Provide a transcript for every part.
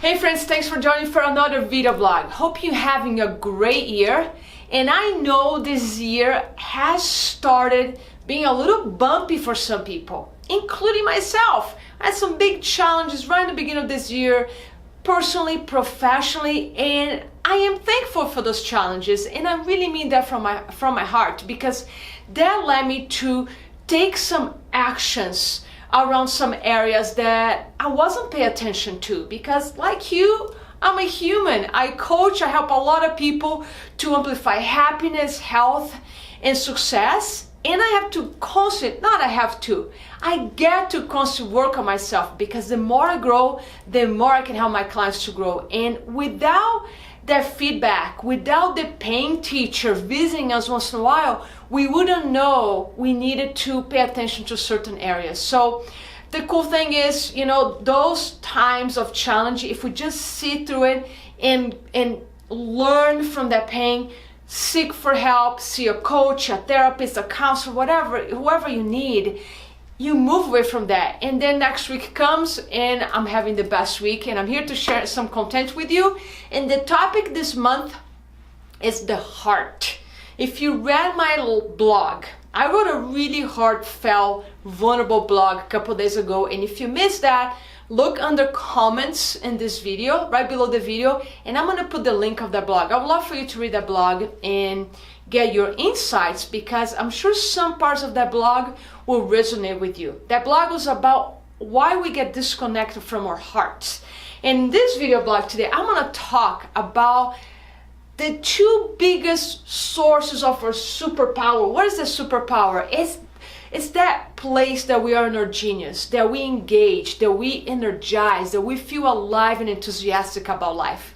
Hey friends, thanks for joining for another video blog. Hope you're having a great year. And I know this year has started being a little bumpy for some people, including myself. I had some big challenges right in the beginning of this year, personally, professionally, and I am thankful for those challenges. And I really mean that from my heart, because that led me to take some actions around some areas that I wasn't paying attention to, because like you, I'm a human. I coach, I help a lot of people to amplify happiness, health, and success. And I get to constantly work on myself, because the more I grow, the more I can help my clients to grow. And without that feedback, without the paying teacher visiting us once in a while, we wouldn't know we needed to pay attention to certain areas. So the cool thing is, those times of challenge, if we just see through it and learn from that pain, seek for help, see a coach, a therapist, a counselor, whoever you need, you move away from that. And then next week comes and I'm having the best week, and I'm here to share some content with you. And the topic this month is the heart. If you read my blog, I wrote a really heartfelt, vulnerable blog a couple days ago. And if you missed that, look under comments in this video, right below the video, and I'm gonna put the link of that blog. I would love for you to read that blog and get your insights, because I'm sure some parts of that blog will resonate with you. That blog was about why we get disconnected from our hearts. In this video blog today, I'm gonna talk about the two biggest sources of our superpower. What is the superpower? It's that place that we are in our genius, that we engage, that we energize, that we feel alive and enthusiastic about life.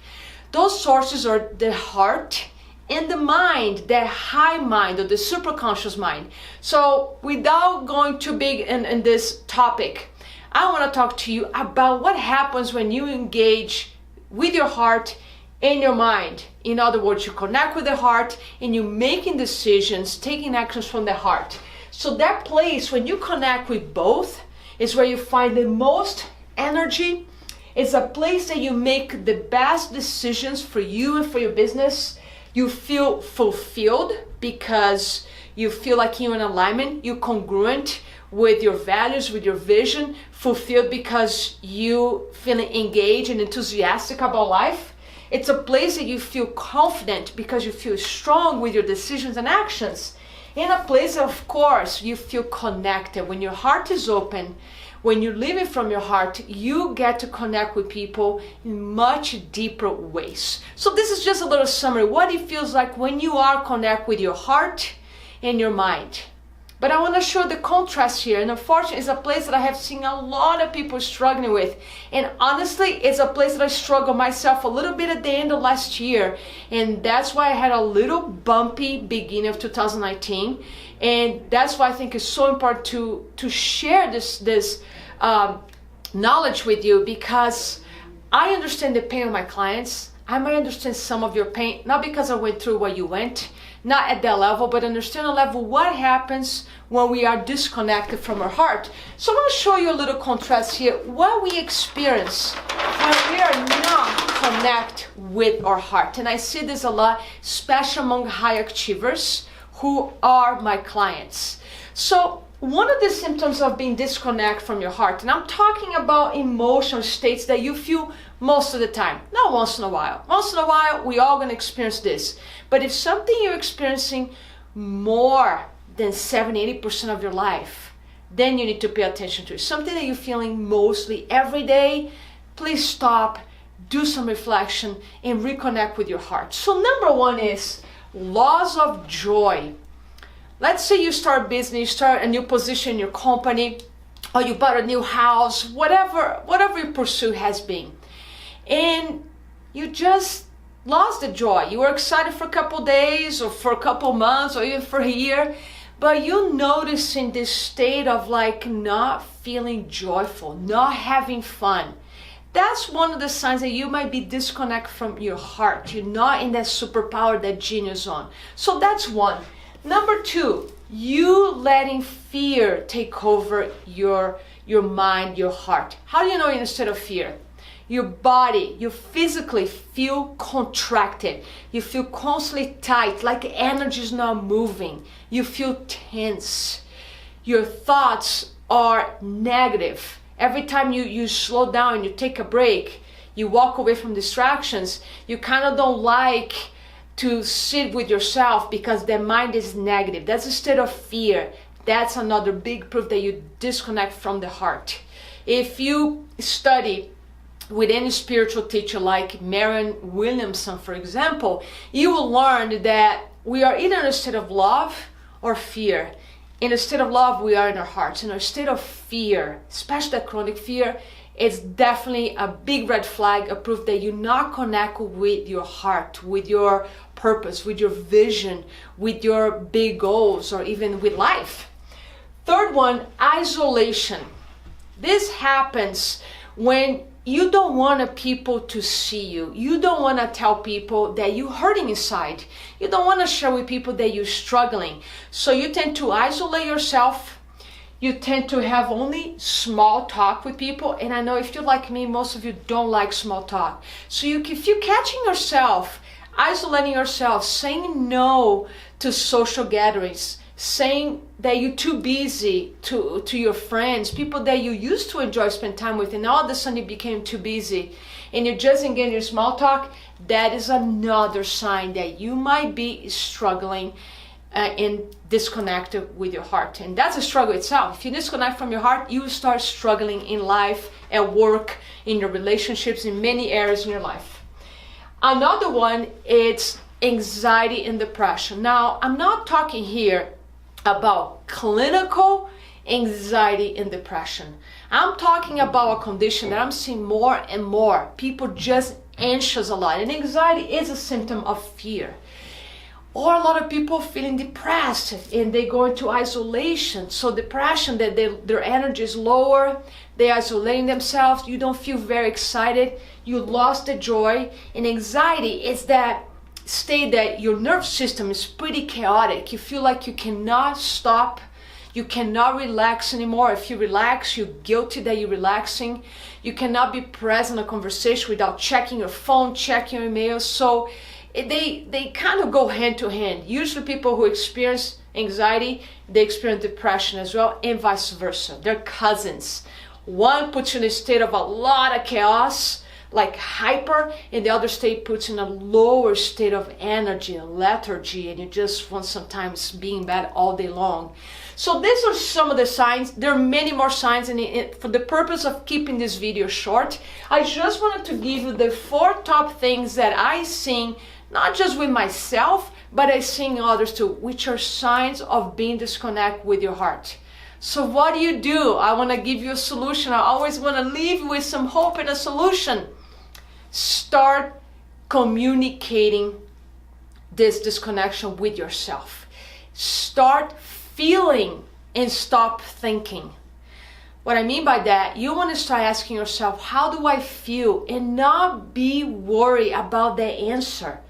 Those sources are the heart and the mind, the high mind or the superconscious mind. So without going too big in this topic, I want to talk to you about what happens when you engage with your heart and your mind. In other words, you connect with the heart and you're making decisions, taking actions from the heart. So that place, when you connect with both, is where you find the most energy. It's a place that you make the best decisions for you and for your business. You feel fulfilled because you feel like you're in alignment. You're congruent with your values, with your vision. Fulfilled because you feeling engaged and enthusiastic about life. It's a place that you feel confident because you feel strong with your decisions and actions. In a place, of course, you feel connected. When your heart is open, when you're living from your heart, you get to connect with people in much deeper ways. So this is just a little summary, what it feels like when you are connect with your heart and your mind. But I want to show the contrast here, and unfortunately it's a place that I have seen a lot of people struggling with. And honestly, it's a place that I struggled myself a little bit at the end of last year. And that's why I had a little bumpy beginning of 2019. And that's why I think it's so important to share this knowledge with you, because I understand the pain of my clients. I might understand some of your pain, not because I went through what you went, not at that level, but understand a level what happens when we are disconnected from our heart. So I'm going to show you a little contrast here, what we experience when we are not connected with our heart. And I see this a lot, especially among high achievers who are my clients. So one of the symptoms of being disconnected from your heart, and I'm talking about emotional states that you feel most of the time, not once in a while. Once in a while, we all gonna experience this. But if something you're experiencing more than 70-80% of your life, then you need to pay attention to it. Something that you're feeling mostly every day, please stop, do some reflection, and reconnect with your heart. So number one is loss of joy. Let's say you start a business, you start a new position in your company, or you bought a new house, whatever your pursuit has been. And you just lost the joy. You were excited for a couple days or for a couple months or even for a year, but you're noticing this state of like not feeling joyful, not having fun. That's one of the signs that you might be disconnected from your heart. You're not in that superpower, that genius zone. So that's one. Number two, you letting fear take over your mind, your heart. How do you know instead of fear? your body, you physically feel contracted. You feel constantly tight, like energy is not moving. You feel tense. Your thoughts are negative. Every time you slow down, you take a break, you walk away from distractions, you kind of don't like to sit with yourself because the mind is negative. That's a state of fear. That's another big proof that you disconnect from the heart. If you study with any spiritual teacher like Marianne Williamson, for example, you will learn that we are either in a state of love or fear. In a state of love, we are in our hearts. In a state of fear, especially that chronic fear, it's definitely a big red flag, a proof that you're not connected with your heart, with your purpose, with your vision, with your big goals, or even with life. Third one, isolation. This happens when you don't want people to see you. You don't want to tell people that you're hurting inside. You don't want to share with people that you're struggling. So you tend to isolate yourself. You tend to have only small talk with people. And I know if you're like me, most of you don't like small talk. So if you're catching yourself, isolating yourself, saying no to social gatherings, saying that you're too busy to your friends, people that you used to enjoy spend time with, and all of a sudden you became too busy and you're just engaging in small talk, that is another sign that you might be struggling and disconnected with your heart. And that's a struggle itself. If you disconnect from your heart, you start struggling in life, at work, in your relationships, in many areas in your life. Another one is anxiety and depression. Now, I'm not talking here about clinical anxiety and depression. I'm talking about a condition that I'm seeing more and more. People just anxious a lot. And anxiety is a symptom of fear. Or a lot of people feeling depressed and they go into isolation. So depression, that their energy is lower, they're isolating themselves, you don't feel very excited, you lost the joy. And anxiety is that state that your nervous system is pretty chaotic. You feel like you cannot stop, you cannot relax anymore. If you relax, you're guilty that you're relaxing. You cannot be present in a conversation without checking your phone, checking your emails. So they kind of go hand to hand. Usually people who experience anxiety, they experience depression as well, and vice versa. They're cousins. One puts you in a state of a lot of chaos, like hyper, and the other state puts you in a lower state of energy, lethargy, and you just want sometimes be in bed all day long. So these are some of the signs. There are many more signs, and for the purpose of keeping this video short, I just wanted to give you the 4 top things that I see, not just with myself, but I see in others too, which are signs of being disconnected with your heart. So what do? I want to give you a solution. I always want to leave you with some hope and a solution. Start communicating this disconnection with yourself. Start feeling and stop thinking. What I mean by that, you want to start asking yourself, how do I feel? And not be worried about the answer.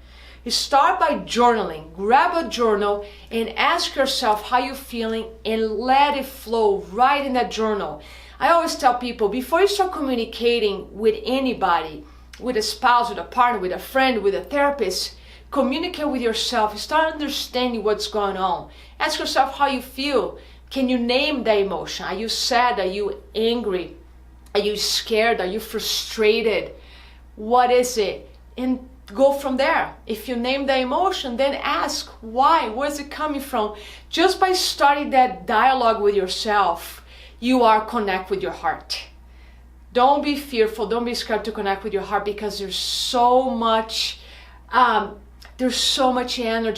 You start by journaling. Grab a journal and ask yourself how you're feeling and let it flow right in that journal. I always tell people, before you start communicating with anybody, with a spouse, with a partner, with a friend, with a therapist, communicate with yourself. Start understanding what's going on. Ask yourself how you feel. Can you name the emotion? Are you sad? Are you angry? Are you scared? Are you frustrated? What is it? And go from there. If you name the emotion, then ask why. Where's it coming from? Just by starting that dialogue with yourself, you are connect with your heart. Don't be fearful. Don't be scared to connect with your heart, because there's so much energy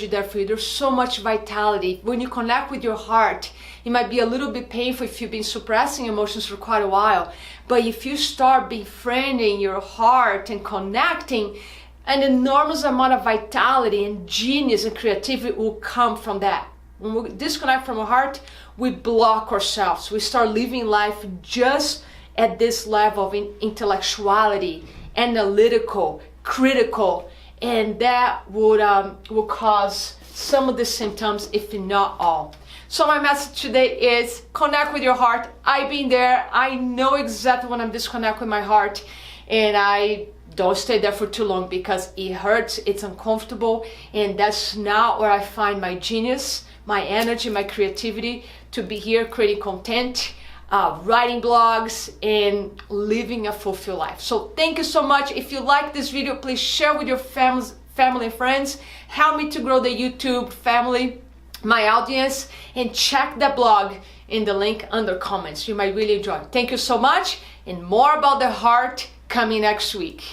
there for you. There's so much vitality. When you connect with your heart, it might be a little bit painful if you've been suppressing emotions for quite a while. But if you start befriending your heart and connecting, an enormous amount of vitality and genius and creativity will come from that. When we disconnect from our heart, we block ourselves. We start living life just at this level of intellectuality, analytical, critical, and that will cause some of the symptoms, if not all. So my message today is connect with your heart. I've been there. I know exactly when I'm disconnected with my heart. and I don't stay there for too long because it hurts, it's uncomfortable, and that's not where I find my genius, my energy, my creativity to be here creating content, writing blogs, and living a fulfilled life. So thank you so much. If you like this video, please share with your family and friends. Help me to grow the YouTube family, my audience, and check the blog in the link under comments. You might really enjoy it. Thank you so much, and more about the heart coming next week.